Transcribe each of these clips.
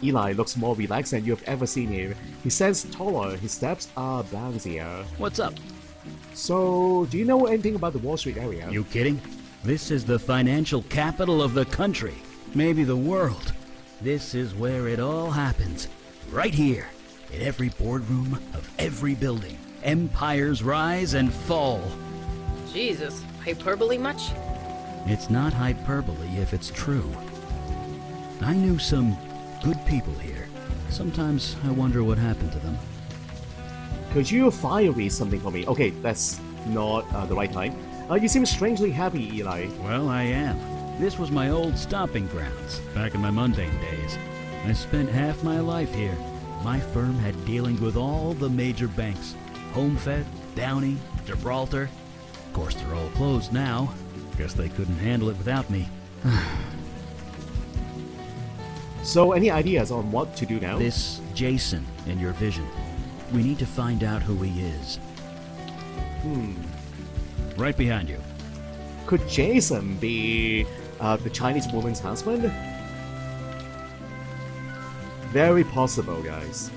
Eli looks more relaxed than you've ever seen him. He stands taller, his steps are bouncier. What's up? So, do you know anything about the Wall Street area? You kidding? This is the financial capital of the country. Maybe the world. This is where it all happens. Right here. In every boardroom of every building. Empires rise and fall. Jesus, hyperbole much? It's not hyperbole if it's true. I knew some good people here. Sometimes I wonder what happened to them. Could you fire read something for me? Okay, that's not the right time. You seem strangely happy, Eli. Well, I am. This was my old stomping grounds, back in my mundane days. I spent half my life here. My firm had dealings with all the major banks. HomeFed, Downey, Gibraltar. Of course, they're all closed now. Guess they couldn't handle it without me. So, any ideas on what to do now? This Jason in your vision. We need to find out who he is. Right behind you. Could Jason be the Chinese woman's husband? Very possible, guys.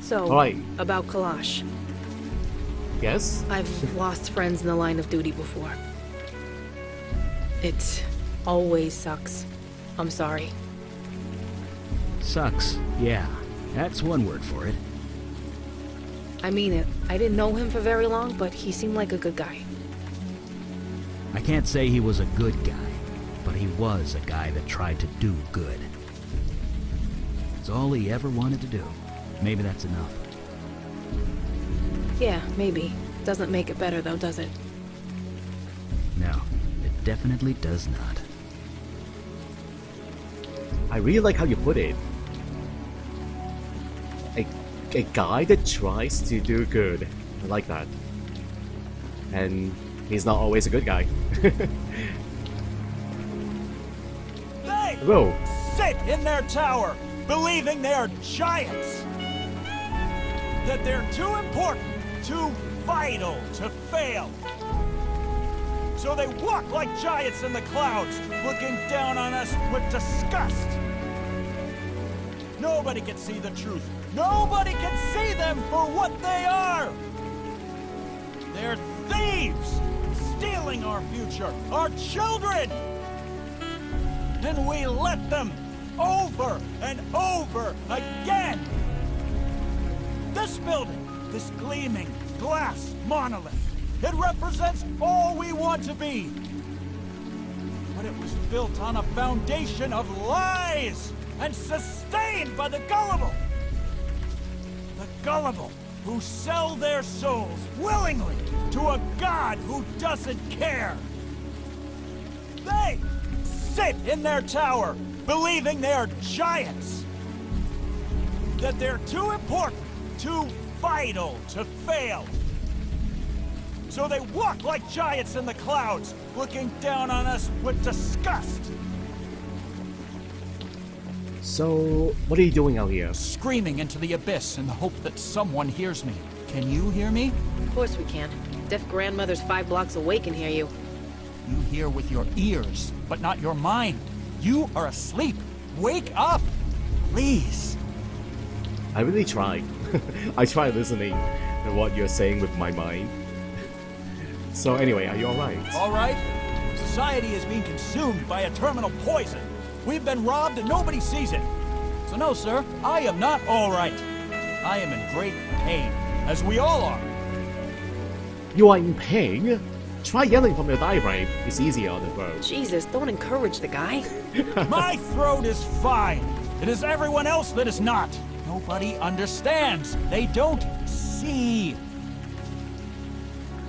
So, Alright. about Kalash. Yes? I've lost friends in the line of duty before. It always sucks. I'm sorry. Sucks. Yeah, that's one word for it. I mean it. I didn't know him for very long, but he seemed like a good guy. I can't say he was a good guy, but he was a guy that tried to do good. It's all he ever wanted to do. Maybe that's enough. Yeah, maybe. Doesn't make it better though, does it? No, it definitely does not. I really like how you put it. A guy that tries to do good. I like that. And he's not always a good guy. They Whoa. sit in their tower, believing they are giants. That they're too important, too vital to fail. So they walk like giants in the clouds, looking down on us with disgust. Nobody can see the truth. Nobody can see them for what they are. They're thieves, stealing our future, our children. And we let them over and over again. This building, this gleaming glass monolith, it represents all we want to be. But it was built on a foundation of lies and sustained by the gullible. The gullible who sell their souls willingly to a god who doesn't care. They sit in their tower, believing they are giants. That they're too important, too vital to fail. So they walk like giants in the clouds, looking down on us with disgust. So, what are you doing out here? Screaming into the abyss in the hope that someone hears me. Can you hear me? Of course we can. Deaf grandmother's 5 blocks away can hear you. You hear with your ears, but not your mind. You are asleep. Wake up, please. I really try. I try listening to what you're saying with my mind. So anyway, are you alright? All right. Society is being consumed by a terminal poison. We've been robbed and nobody sees it. So no, sir, I am not all right. I am in great pain, as we all are. You are in pain? Try yelling from your diaphragm. It's easier on the throat. Jesus, don't encourage the guy. My throat is fine. It is everyone else that is not. Nobody understands. They don't see.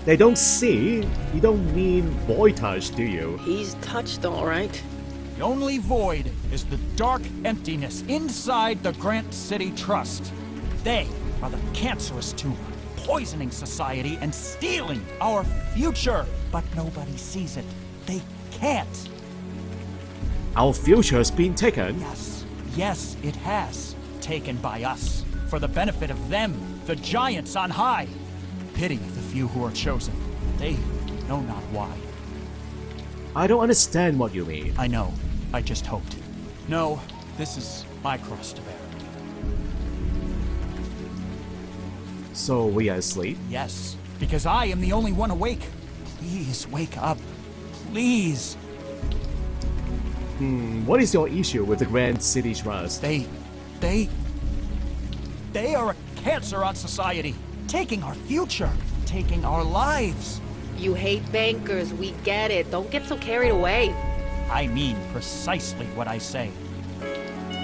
They don't see? You don't mean boy touch, do you? He's touched all right. The only void is the dark emptiness inside the Grant City Trust. They are the cancerous tumor, poisoning society and stealing our future. But nobody sees it. They can't. Our future's been taken? Yes, it has. Taken by us. For the benefit of them, the giants on high. Pity the few who are chosen. They know not why. I don't understand what you mean. I know. I just hoped. No, this is my cross to bear. So we are asleep? Yes, because I am the only one awake. Please wake up. Please. What is your issue with the Grand City Trust? They are a cancer on society. Taking our future. Taking our lives. You hate bankers, we get it. Don't get so carried away. I mean precisely what I say.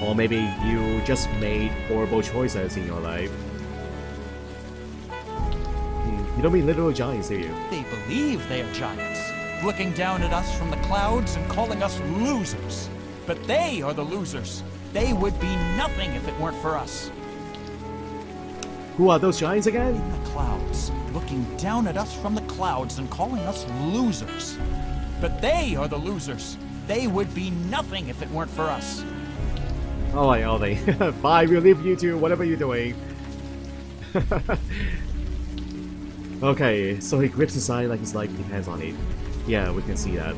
Or maybe you just made horrible choices in your life. You don't mean literal giants, do you? They believe they are giants, looking down at us from the clouds and calling us losers. But they are the losers. They would be nothing if it weren't for us. Who are those giants again? In the clouds, looking down at us from the clouds and calling us losers. But they are the losers. They would be nothing if it weren't for us. Alright, Ollie. Bye, we'll leave you to whatever you're doing. Okay, so he grips the sign like his life depends on it. Yeah, we can see that.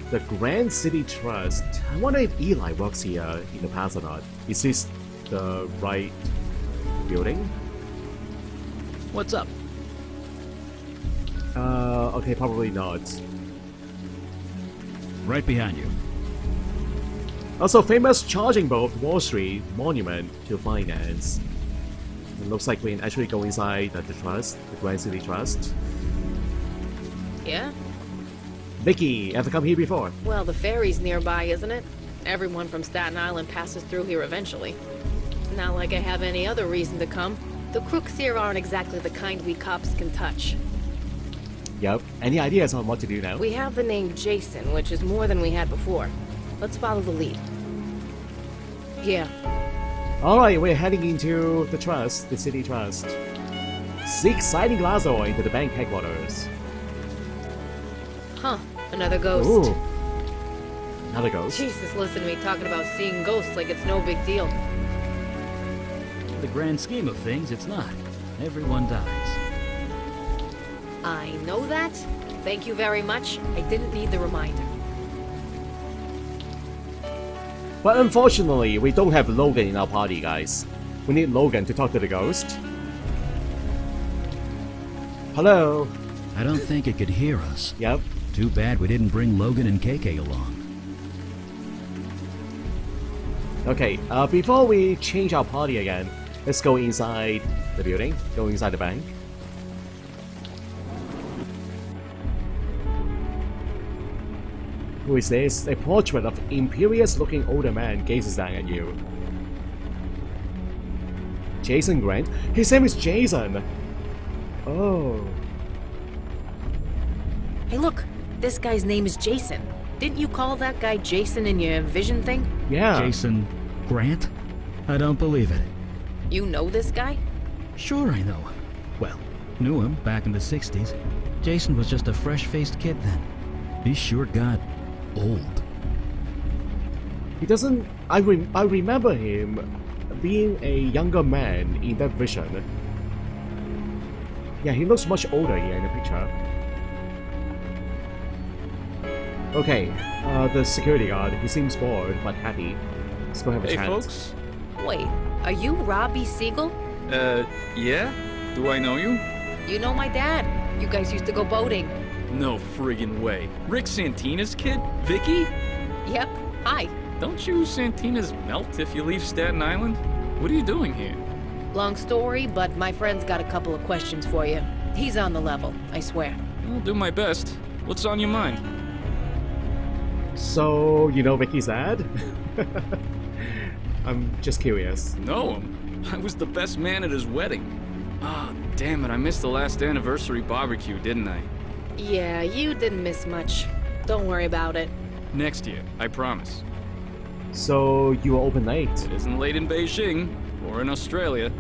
The Grand City Trust. I wonder if Eli works here in the past or not. Is this the right building? What's up? Okay, probably not. Right behind you. Also, famous charging boat Wall Street monument to finance. It looks like we can actually go inside the trust, the Grand City Trust. Yeah? Vicky, ever come here before? Well, the ferry's nearby, isn't it? Everyone from Staten Island passes through here eventually. Not like I have any other reason to come. The crooks here aren't exactly the kind we cops can touch. Yep. Any ideas on what to do now? We have the name Jason, which is more than we had before. Let's follow the lead. Yeah. Alright, we're heading into the trust, the city trust. Seek sighting Lazo into the bank headquarters. Huh. Another ghost. Ooh. Another ghost? Jesus, listen to me talking about seeing ghosts like it's no big deal. In the grand scheme of things, it's not. Everyone dies. I know that. Thank you very much. I didn't need the reminder. But unfortunately, we don't have Logan in our party, guys. We need Logan to talk to the ghost. Hello? I don't think it could hear us. Yep. Too bad we didn't bring Logan and KK along. Okay, before we change our party again, let's go inside the building, go inside the bank. Who is this? A portrait of imperious-looking older man gazes down at you. Jason Grant? His name is Jason! Oh. Hey look, this guy's name is Jason. Didn't you call that guy Jason in your vision thing? Yeah. Jason Grant? I don't believe it. You know this guy? Sure I know. Well, knew him back in the 60s. Jason was just a fresh-faced kid then. He sure got old. He doesn't... I remember him being a younger man in that vision. Yeah, he looks much older here in the picture. Okay, the security guard, he seems bored but happy. Let's go have a Hey chat. folks. Wait, are you Robbie Siegel? Yeah? Do I know you? You know my dad. You guys used to go boating. No friggin' way. Rick Santina's kid? Vicky? Yep. Hi. Don't you Santinas melt if you leave Staten Island? What are you doing here? Long story, but my friend's got a couple of questions for you. He's on the level, I swear. I'll do my best. What's on your mind? So, you know Vicky's dad? I'm just curious. Know him? I was the best man at his wedding. Ah, damn it, I missed the last anniversary barbecue, didn't I? Yeah, you didn't miss much. Don't worry about it. Next year, I promise. So, you were open late? It isn't late in Beijing, or in Australia.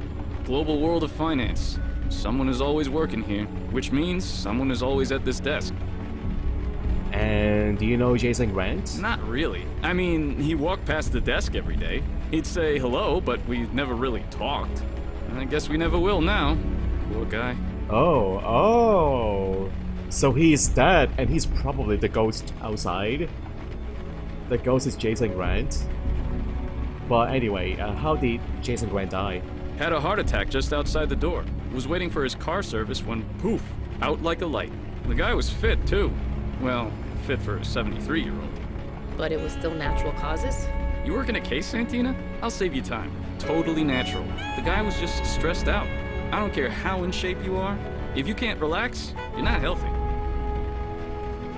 Global world of finance. Someone is always working here, which means someone is always at this desk. And do you know Jason Grant? Not really. I mean, he walked past the desk every day. He'd say hello, but we never really talked. I guess we never will now. Poor guy. Oh. So he's dead, and he's probably the ghost outside. The ghost is Jason Grant. But anyway, how did Jason Grant die? Had a heart attack just outside the door. Was waiting for his car service when, poof, out like a light. The guy was fit, too. Well, fit for a 73-year-old. But it was still natural causes? You working a case, Santina? I'll save you time. Totally natural. The guy was just stressed out. I don't care how in shape you are. If you can't relax, you're not healthy.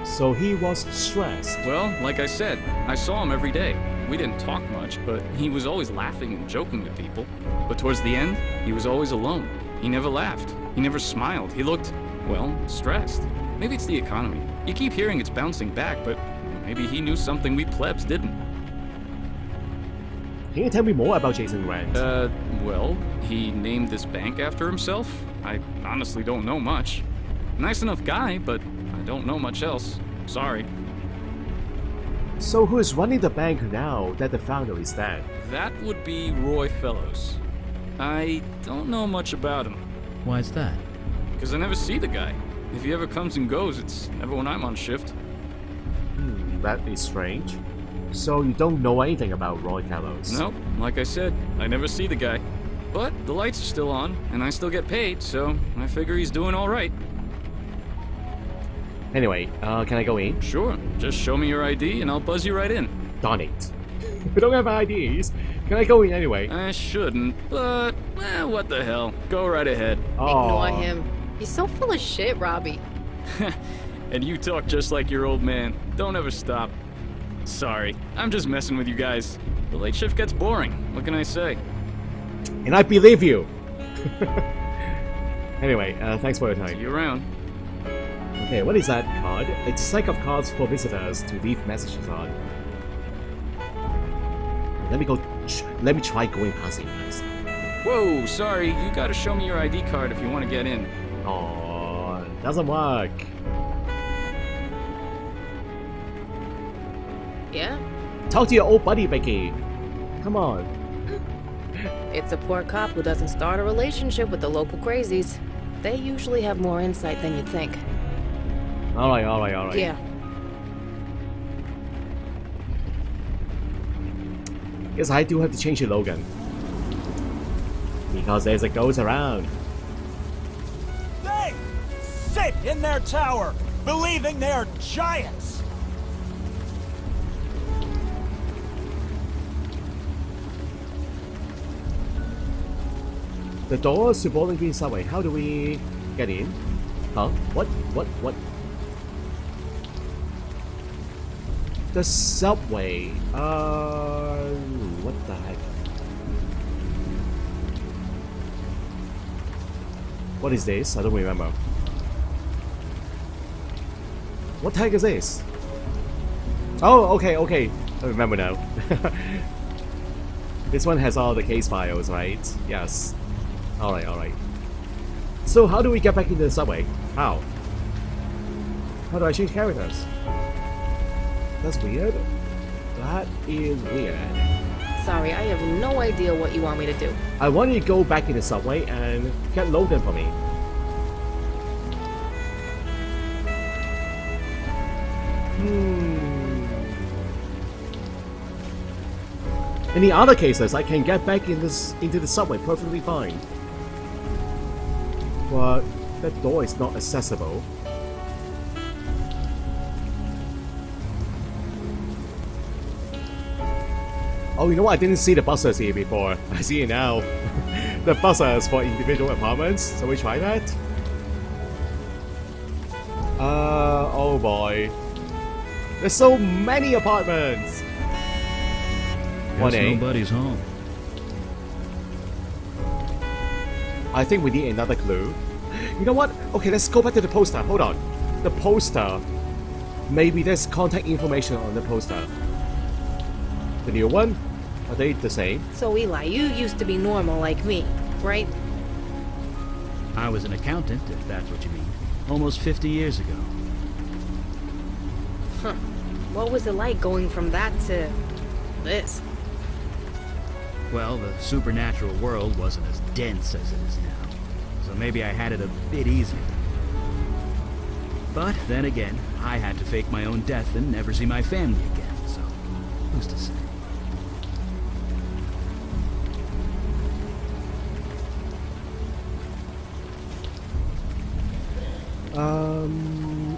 So he was stressed. Well, like I said, I saw him every day. We didn't talk much, but he was always laughing and joking with people. But towards the end, he was always alone. He never laughed. He never smiled. He looked, well, stressed. Maybe it's the economy. You keep hearing it's bouncing back, but maybe he knew something we plebs didn't. Can you tell me more about Jason Grant? Well, he named this bank after himself. I honestly don't know much. Nice enough guy, but I don't know much else. Sorry. So who is running the bank now that the founder is dead? That would be Roy Fellows. I don't know much about him. Why's that? Because I never see the guy. If he ever comes and goes, it's never when I'm on shift. That is strange. So you don't know anything about Roy Fellows? Nope, like I said, I never see the guy. But the lights are still on, and I still get paid, so I figure he's doing all right. Anyway, can I go in? Sure, just show me your ID and I'll buzz you right in. Darn it. We don't have IDs. Can I go in anyway? I shouldn't, but what the hell. Go right ahead. Ignore him. He's so full of shit, Robbie. And you talk just like your old man. Don't ever stop. Sorry, I'm just messing with you guys. The late shift gets boring. What can I say? And I believe you. Anyway, thanks for your time. See you around. Okay, what is that card? It's a stack of cards for visitors to leave messages on. Let me try going past it first. Whoa, sorry. You gotta show me your ID card if you want to get in. Oh, doesn't work. Yeah? Talk to your old buddy, Becky. Come on. It's a poor cop who doesn't start a relationship with the local crazies. They usually have more insight than you think. Alright. Yeah. Guess I do have to change the Logan. Because there's a ghost around. They sit in their tower, believing they're giants. The doors to Bowling Green subway. How do we get in? Huh? What? The subway. What the heck? What is this? I don't remember. What the heck is this? Oh, okay. I remember now. This one has all the case files, right? Yes. Alright. So how do we get back into the subway? How? How do I change characters? That's weird. That is weird. Sorry, I have no idea what you want me to do. I want you to go back in the subway and get Logan for me. In the other cases, I can get back into the subway perfectly fine. But that door is not accessible. Oh, you know what? I didn't see the buzzers here before. I see it now. The buzzers for individual apartments. So we try that? Oh boy. There's so many apartments! Guess nobody's home. I think we need another clue. You know what? Okay, let's go back to the poster. Hold on. The poster. Maybe there's contact information on the poster. The new one? Are they the same? So Eli, you used to be normal like me, right? I was an accountant, if that's what you mean. Almost 50 years ago. Huh. What was it like going from that to this? Well, the supernatural world wasn't as dense as it is now. so maybe I had it a bit easier. But then again, I had to fake my own death and never see my family again, so who's to say?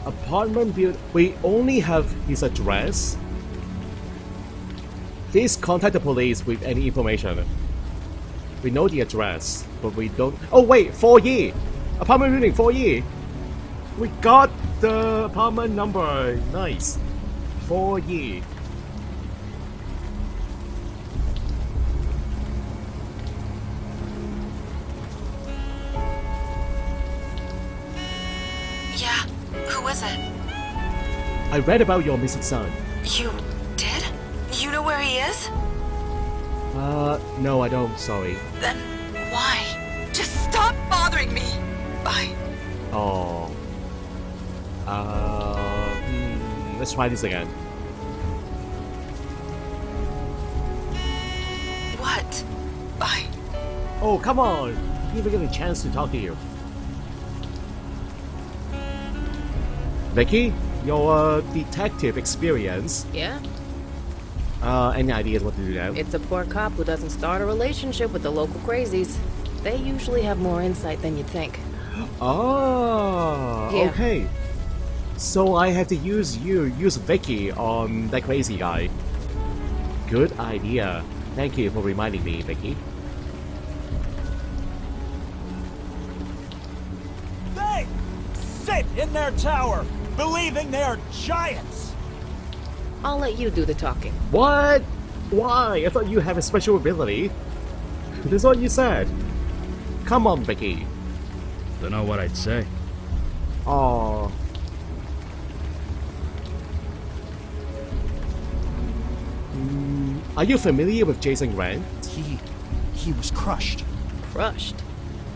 Apartment build. We only have his address. Please contact the police with any information. We know the address, but we don't. Oh wait, 4E! Apartment building 4E! We got the apartment number. Nice. 4E. Yeah, who is it? I read about your missing son. You did? You know where he is? No, I don't. Sorry. Then why? Just stop bothering me! Bye. Oh. Let's try this again. What? Bye. Oh, come on! Give me a chance to talk to you. Vicky, your detective experience. Yeah? Any ideas what to do now? It's a poor cop who doesn't start a relationship with the local crazies. They usually have more insight than you'd think. Oh, Yeah. okay. So I have to use Vicky on that crazy guy. Good idea. Thank you for reminding me, Vicky. They sit in their tower, believing they're giants. I'll let you do the talking. What? Why? I thought you have a special ability. That's what you said. Come on, Vicky. Don't know what I'd say. Oh. Are you familiar with Jason Grant? He was crushed. Crushed.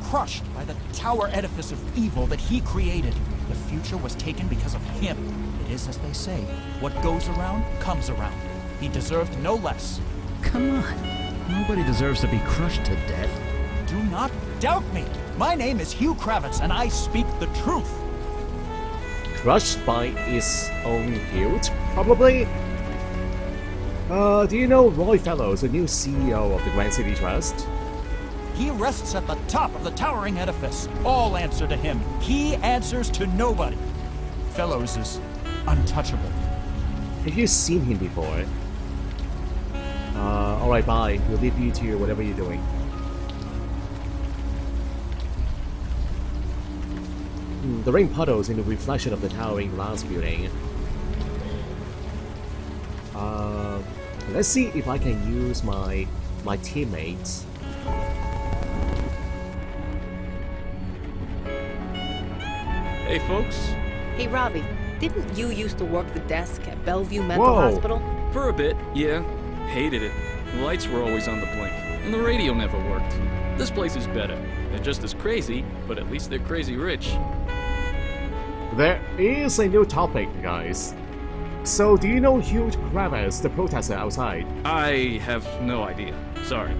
Crushed by the tower edifice of evil that he created. The future was taken because of him. It is as they say, what goes around comes around. He deserved no less. Come on. Nobody deserves to be crushed to death. Do not doubt me. My name is Hugh Kravitz, and I speak the truth. Crushed by his own guilt, probably? Do you know Roy Fellows, the new CEO of the Grand City Trust? He rests at the top of the towering edifice. All answer to him. He answers to nobody. Fellows is untouchable. Have you seen him before? Alright, bye. We'll leave you to whatever you're doing. The rain puddles in the reflection of the towering glass building. Let's see if I can use my teammates. Hey, folks. Hey, Robbie, didn't you used to work the desk at Bellevue Mental Hospital? For a bit, yeah. Hated it. The lights were always on the blink, and the radio never worked. This place is better. They're just as crazy, but at least they're crazy rich. There is a new topic, guys. So, do you know Hugh Kravitz, the protester outside? I have no idea. Sorry.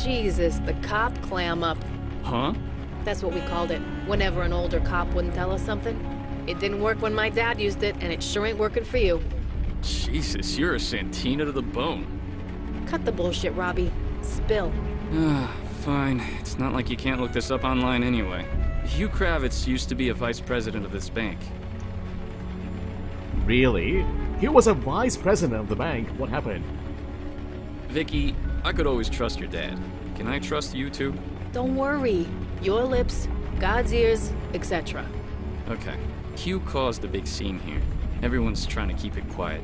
Jesus, the cop clam up. Huh? That's what we called it, whenever an older cop wouldn't tell us something. It didn't work when my dad used it, and it sure ain't working for you. Jesus, you're a Santina to the bone. Cut the bullshit, Robbie. Spill. Fine. It's not like you can't look this up online anyway. Hugh Kravitz used to be a vice president of this bank. Really? He was a vice president of the bank. What happened? Vicky, I could always trust your dad. Can I trust you too? Don't worry. Your lips, God's ears, etc. Okay. Hugh caused a big scene here. Everyone's trying to keep it quiet.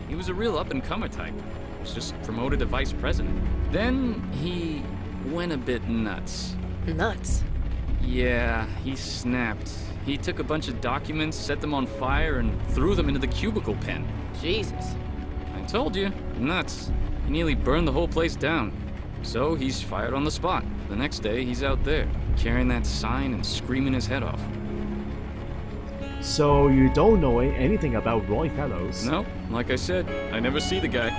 He was a real up-and-comer type. Was just promoted to vice president. Then he went a bit nuts. Nuts? Yeah, he snapped. He took a bunch of documents, set them on fire, and threw them into the cubicle pen. Jesus. I told you, nuts. He nearly burned the whole place down. So he's fired on the spot. The next day, he's out there, carrying that sign and screaming his head off. So you don't know anything about Roy Fellows? No, like I said, I never see the guy.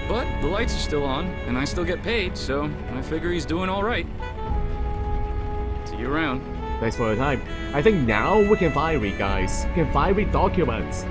But the lights are still on, and I still get paid, so I figure he's doing all right. See you around. Thanks for your time. I think now we can finally read, guys. We can finally read documents.